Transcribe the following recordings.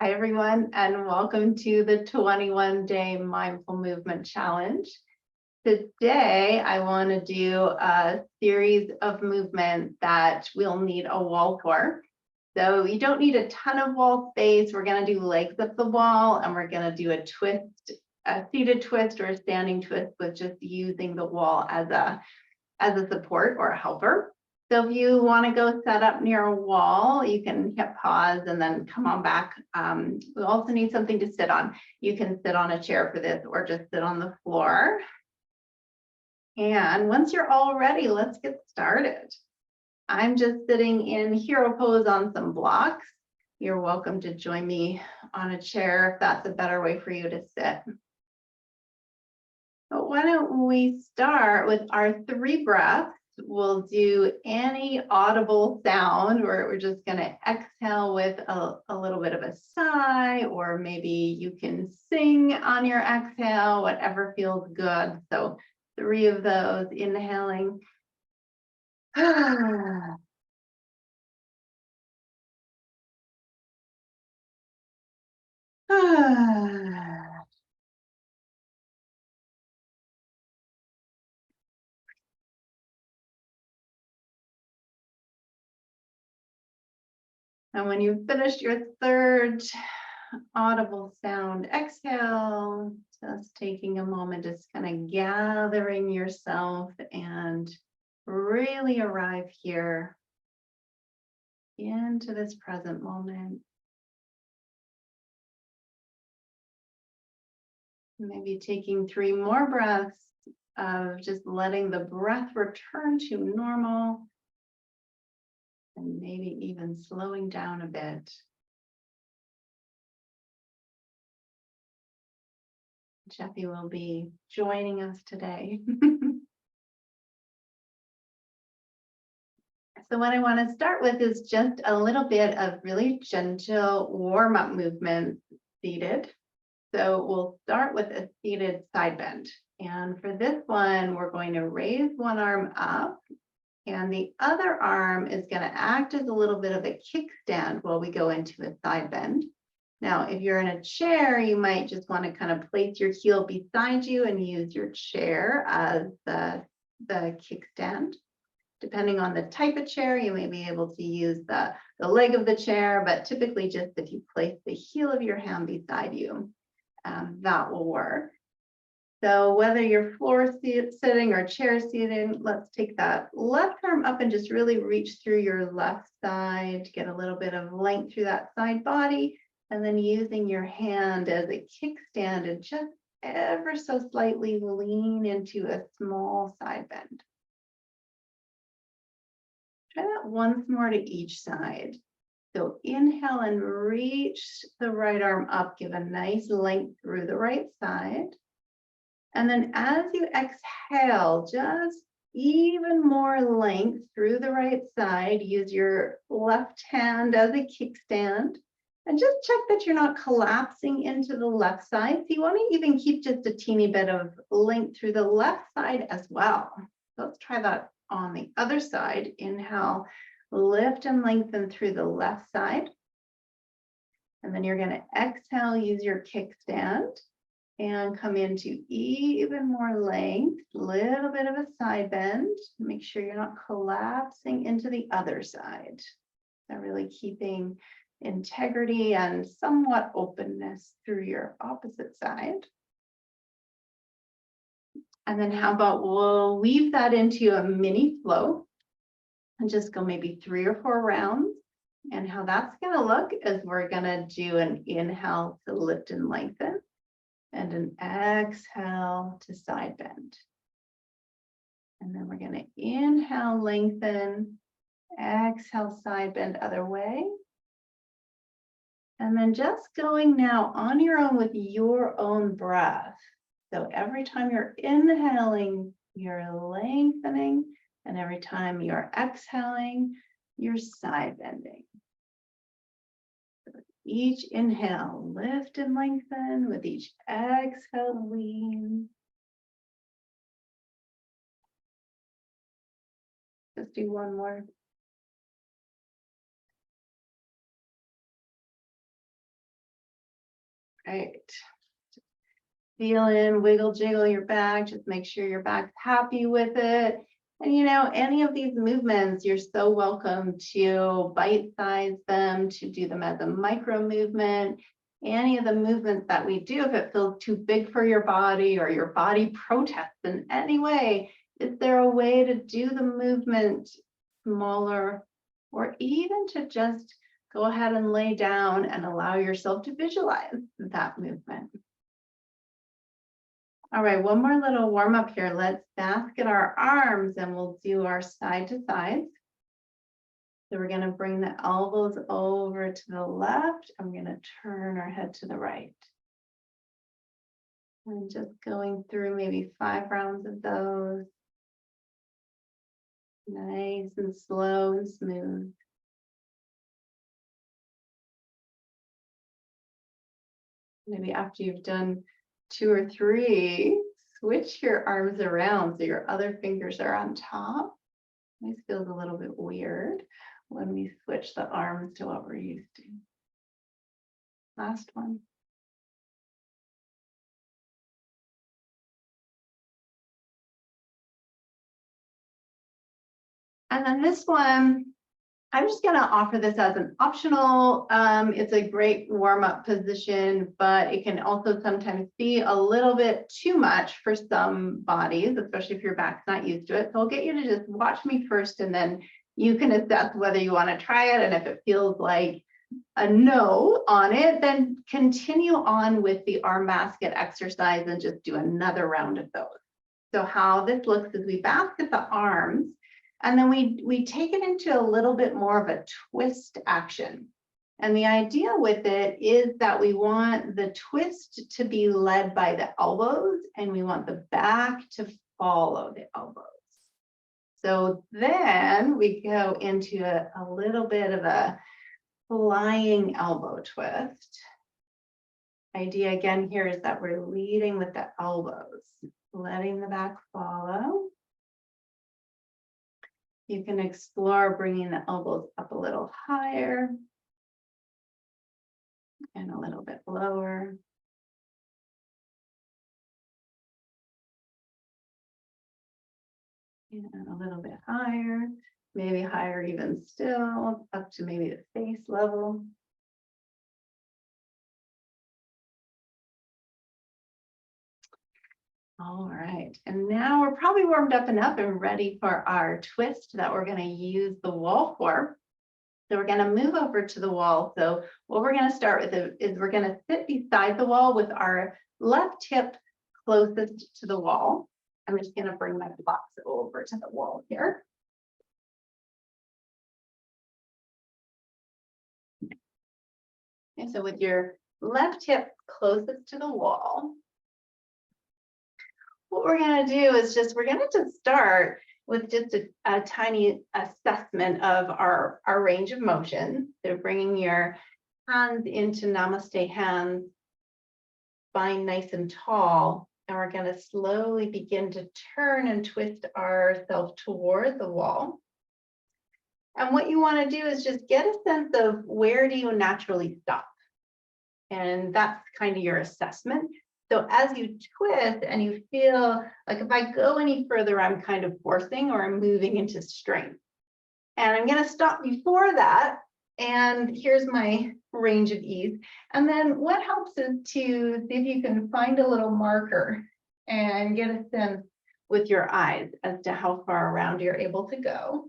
Hi, everyone, and welcome to the 21-day Mindful Movement Challenge. Today, I want to do a series of movements that we'll need a wall for. So you don't need a ton of wall space. We're going to do legs up the wall, and we're going to do a twist, a seated twist or a standing twist with just using the wall as a support or a helper. So if you want to go set up near a wall, you can hit pause and then come on back. We also need something to sit on. You can sit on a chair for this or just sit on the floor. And once you're all ready, let's get started. I'm just sitting in hero pose on some blocks. You're welcome to join me on a chair if that's a better way for you to sit. But why don't we start with our 3 breaths? We'll do any audible sound, or we're just going to exhale with a little bit of a sigh, or maybe you can sing on your exhale, whatever feels good. So 3 of those, inhaling. And when you've finished your 3rd audible sound exhale, just taking a moment, just kind of gathering yourself and really arrive here into this present moment. Maybe taking 3 more breaths of just letting the breath return to normal. And maybe even slowing down a bit. Jeffy will be joining us today. So what I want to start with is just a little bit of really gentle warm-up movement seated. So we'll start with a seated side bend. And for this one, we're going to raise one arm up. And the other arm is going to act as a little bit of a kickstand while we go into a side bend. Now, if you're in a chair, you might just want to kind of place your heel beside you and use your chair as the kickstand. Depending on the type of chair, you may be able to use the leg of the chair, but typically just if you place the heel of your hand beside you, that will work. So whether you're floor sitting or chair sitting, let's take that left arm up and just really reach through your left side, get a little bit of length through that side body, and then using your hand as a kickstand and just ever so slightly lean into a small side bend. Try that once more to each side. So inhale and reach the right arm up, give a nice length through the right side. And then as you exhale, just even more length through the right side. Use your left hand as a kickstand. And just check that you're not collapsing into the left side. So you want to even keep just a teeny bit of length through the left side as well. Let's try that on the other side. Inhale, lift and lengthen through the left side. And then you're going to exhale, use your kickstand. And come into even more length, little bit of a side bend. Make sure you're not collapsing into the other side. So really keeping integrity and somewhat openness through your opposite side. And then how about we'll weave that into a mini flow and just go maybe 3 or 4 rounds. And how that's going to look is we're going to do an inhale to lift and lengthen. And an exhale to side bend. And then we're going to inhale, lengthen, exhale, side bend other way. And then just going now on your own with your own breath. So every time you're inhaling, you're lengthening. And every time you're exhaling, you're side bending. Each inhale, lift and lengthen. With each exhale, lean. Just do one more. Right. Feel in, wiggle, jiggle your back. Just make sure your back's happy with it. And any of these movements, you're so welcome to bite-size them, to do them as a micro movement. Any of the movements that we do, if it feels too big for your body or your body protests in any way, is there a way to do the movement smaller, or even to just go ahead and lay down and allow yourself to visualize that movement? All right, one more little warm up here. Let's basket our arms and we'll do our side to sides. So we're going to bring the elbows over to the left. I'm going to turn our head to the right. And just going through maybe 5 rounds of those. Nice and slow and smooth. Maybe after you've done 2 or 3, switch your arms around so your other fingers are on top. This feels a little bit weird when we switch the arms to what we're used to. Last one. And then this one, I'm just going to offer this as an optional. It's a great warm-up position, but it can also sometimes be a little bit too much for some bodies, especially if your back's not used to it. So I'll get you to just watch me first, and then you can assess whether you want to try it. And if it feels like a no on it, then continue on with the arm basket exercise and just do another round of those. So how this looks is we basket the arms, and then we take it into a little bit more of a twist action. And the idea with it is that we want the twist to be led by the elbows, and we want the back to follow the elbows. So then we go into a little bit of a flying elbow twist. Idea again here is that we're leading with the elbows, letting the back follow. You can explore bringing the elbows up a little higher and a little bit lower. And a little bit higher, maybe higher even still, up to maybe the face level. All right, and now we're probably warmed up enough and ready for our twist that we're going to use the wall for. So we're going to move over to the wall. So what we're going to start with is we're going to sit beside the wall with our left hip closest to the wall. I'm just going to bring my blocks over to the wall here. And so with your left hip closest to the wall, what we're going to do is we're going to just start with just a tiny assessment of our range of motion. So bringing your hands into namaste hands, spine nice and tall, and we're going to slowly begin to turn and twist ourselves toward the wall. And what you want to do is just get a sense of where do you naturally stop. And that's kind of your assessment. So as you twist and you feel like if I go any further, I'm kind of forcing or I'm moving into strength. And I'm going to stop before that. And here's my range of ease. And then what helps is to see if you can find a little marker and get a sense with your eyes as to how far around you're able to go.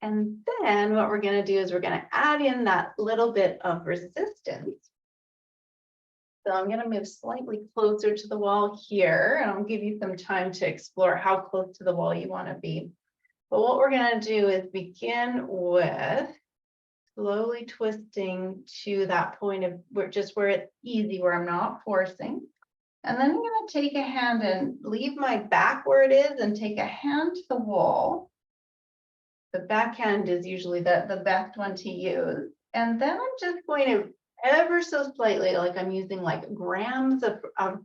And then what we're going to do is we're going to add in that little bit of resistance. So I'm going to move slightly closer to the wall here, and I'll give you some time to explore how close to the wall you want to be. But what we're going to do is begin with slowly twisting to that point of where it's easy, where I'm not forcing. And then I'm going to take a hand and leave my back where it is and take a hand to the wall. The backhand is usually the best one to use. And then I'm just going to ever so slightly, like I'm using like grams of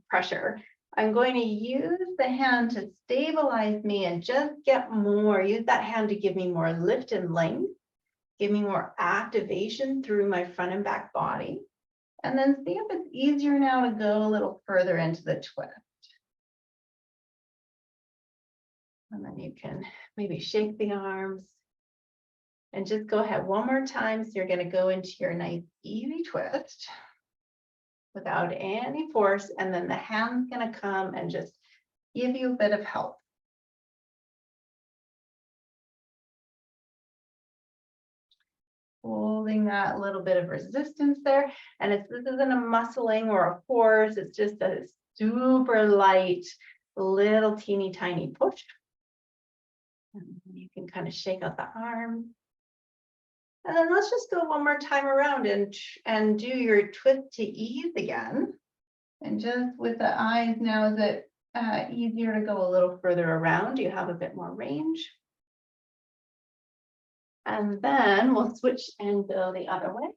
pressure. I'm going to use the hand to stabilize me and just get more, use that hand to give me more lift and length. give me more activation through my front and back body. And then see if it's easier now to go a little further into the twist. And then you can maybe shake the arms and just go ahead one more time. So you're going to go into your nice easy twist without any force. And then the hand's going to come and just give you a bit of help. Holding that little bit of resistance there. And this isn't a muscling or a force. It's just a super light, little teeny tiny push. And you can kind of shake out the arm. And then let's just go one more time around and do your twist to ease again. And just with the eyes now, is it easier to go a little further around? Do you have a bit more range? And then we'll switch and go the other way.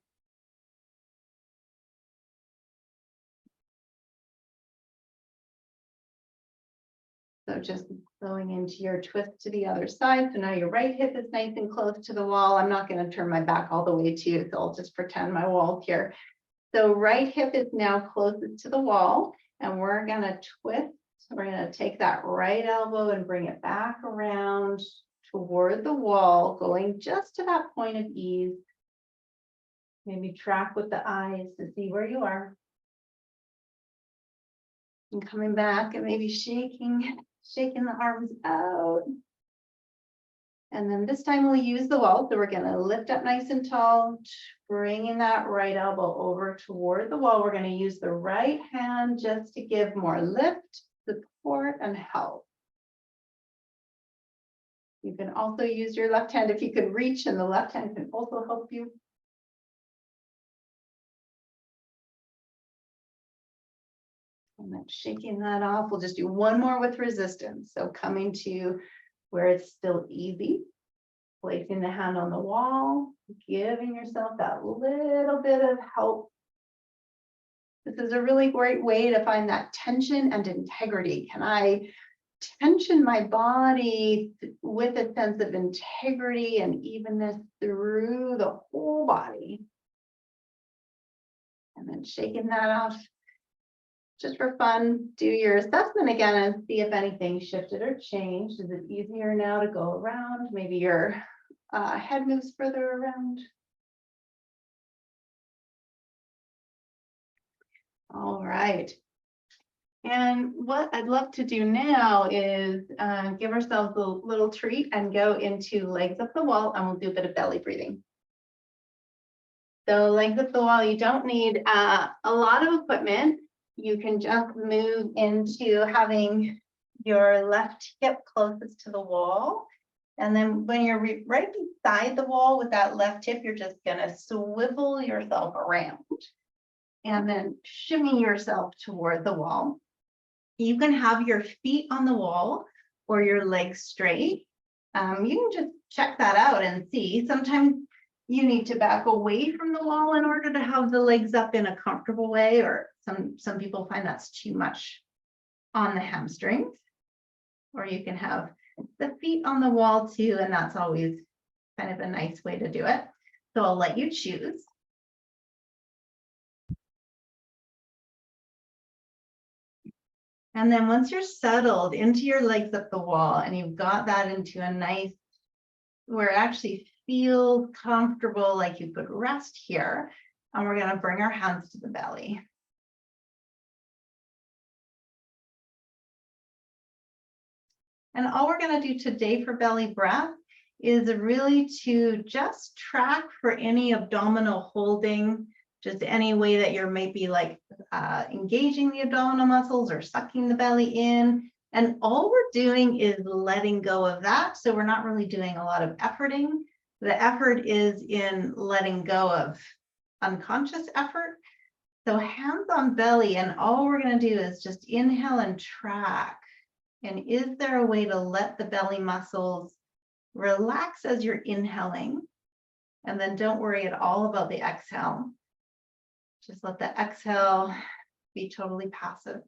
So just going into your twist to the other side. So now your right hip is nice and close to the wall. I'm not going to turn my back all the way to you, so I'll just pretend my wall's here. So right hip is now closest to the wall, and we're going to twist. We're going to take that right elbow and bring it back around toward the wall, going just to that point of ease. Maybe track with the eyes to see where you are. And coming back and maybe shaking the arms out. And then this time we'll use the wall. So we're going to lift up nice and tall, bringing that right elbow over toward the wall. We're going to use the right hand just to give more lift, support, and help. You can also use your left hand if you can reach, and the left hand can also help you. And then shaking that off, we'll just do one more with resistance. So coming to where it's still easy, placing the hand on the wall, giving yourself that little bit of help. This is a really great way to find that tension and integrity. Can I tension my body with a sense of integrity and evenness through the whole body? And then shaking that off. Just for fun, do your assessment again and see if anything shifted or changed. Is it easier now to go around? Maybe your head moves further around. All right. And what I'd love to do now is give ourselves a little treat and go into legs up the wall, and we'll do a bit of belly breathing. So legs up the wall, you don't need a lot of equipment. You can just move into having your left hip closest to the wall. And then when you're right beside the wall with that left hip, you're just gonna swivel yourself around and then shimmy yourself toward the wall. You can have your feet on the wall or your legs straight. You can just check that out and see. Sometimes you need to back away from the wall in order to have the legs up in a comfortable way, or some people find that's too much on the hamstrings. Or you can have the feet on the wall too, and that's always kind of a nice way to do it. So I'll let you choose. And then once you're settled into your legs up the wall and you've got that into a nice, where it actually feels comfortable, like you could rest here, and we're going to bring our hands to the belly. And all we're going to do today for belly breath is really to just track for any abdominal holding, just any way that you're maybe like engaging the abdominal muscles or sucking the belly in. And all we're doing is letting go of that. So we're not really doing a lot of efforting. The effort is in letting go of unconscious effort. So hands on belly, and all we're going to do is just inhale and track. And is there a way to let the belly muscles relax as you're inhaling? And then don't worry at all about the exhale. Just let the exhale be totally passive.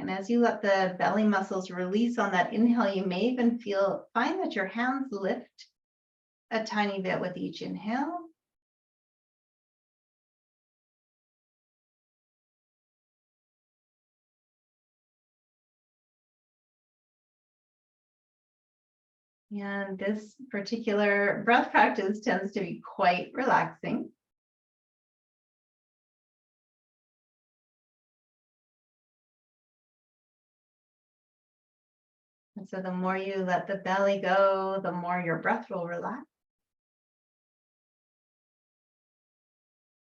And as you let the belly muscles release on that inhale, you may even find that your hands lift a tiny bit with each inhale. And this particular breath practice tends to be quite relaxing. And so the more you let the belly go, the more your breath will relax.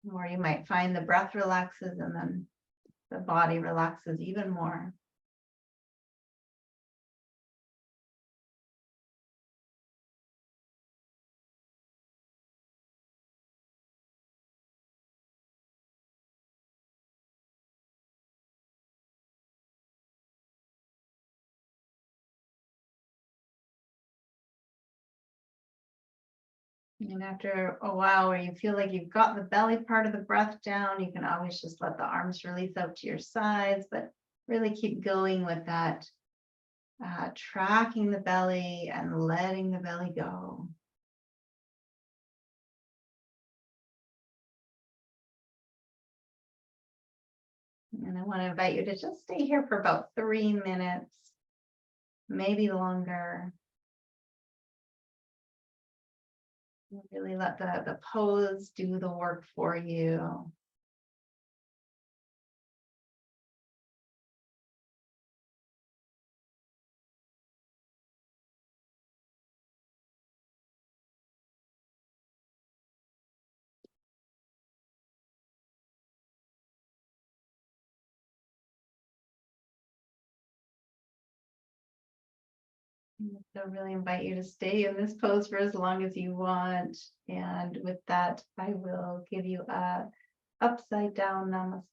The more you might find the breath relaxes and then the body relaxes even more. And after a while where you feel like you've got the belly part of the breath down, you can always just let the arms release out to your sides, but really keep going with that, tracking the belly and letting the belly go. And I want to invite you to just stay here for about 3 minutes, maybe longer. Really let the pose do the work for you. So really invite you to stay in this pose for as long as you want. And with that, I will give you a upside down namaste.